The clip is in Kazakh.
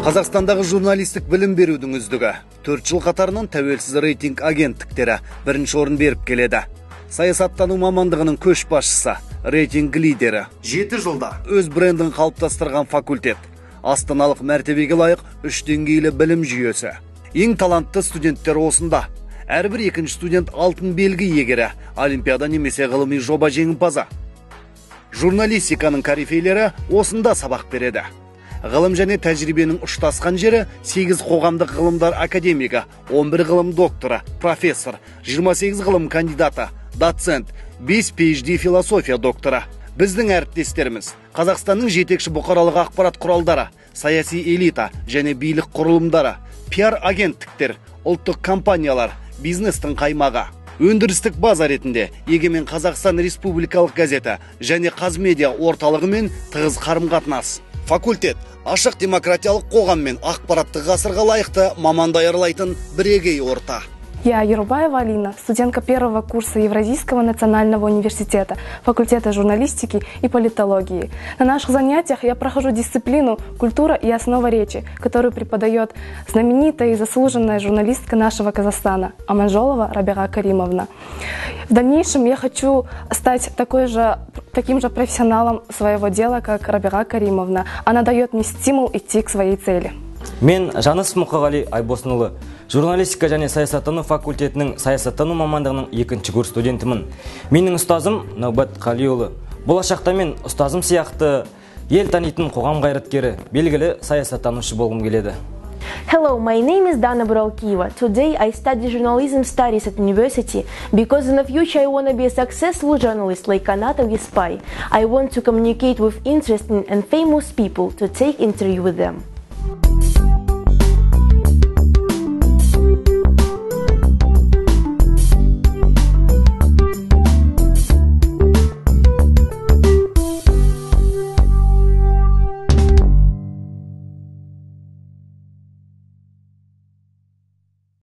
Қазақстандағы журналистік білім берудің үздігі 4 жыл қатарынан тәуелсіз рейтинг агенттіктері бірінші орын беріп келеді. Саясаттану мамандығының көшбасшысы, рейтинг лидері, 7 жылда өз брендін қалыптастырған факультет, астаналық мәртебеге лайық 3 деңгейлі білім жүйесі. Ең талантты студенттер осында. Әрбір екінші студент алтын белгі иегері, олимпиада немесе ғылыми жоба жеңімпазы. Журналистиканың корифейлері осында сабақ береді. Ғылым және тәжірибенің ұштасқан жері 8 қоғамдық ғылымдар академигі, 11 ғылым докторы, профессор, 28 ғылым кандидаты, доцент, 5 PhD философия докторы. Біздің әріптестеріміз Қазақстанның жетекші бұқаралық ақпарат құралдары, саяси элита және билік құрылымдары, пиар агенттіктер, ұлттық компаниялар, бизнестің қаймағы. Өндірістік база ретінде Егемен Қазақстан Республикалық газеті және Қазмедиа орталығымен тығыз қарым-қатынас. Факультет ашық демократиялық қоғам мен ақпараттық ғасырға лайықты маман даярлайтын бірегей орта. Я Ерубаева Алина, студентка первого курса Евразийского национального университета, факультета журналистики и политологии. На наших занятиях я прохожу дисциплину «Культура и основа речи», которую преподает знаменитая и заслуженная журналистка нашего Казахстана Аманжолова Рабига Каримовна. В дальнейшем я хочу стать таким же профессионалом своего дела, как Рабига Каримовна. Она дает мне стимул идти к своей цели. Мен Жаныс Мұқағали Айбосынұлы, журналистика және саясаттану факультетінің саясаттану мамандығының 2-ші курс студентімін. Менің ұстазым Наубат Қалиұлы. Болашақта мен ұстазым сияқты ел танитын қоғам қайраткері, белгілі саясаттанушы болғым келеді. Hello, my name is Dana Buralkieva. Today I study journalism studies at university because in the future I want to be a successful journalist like Kanata Gispai. I want to communicate with interesting and famous people to take interview with them.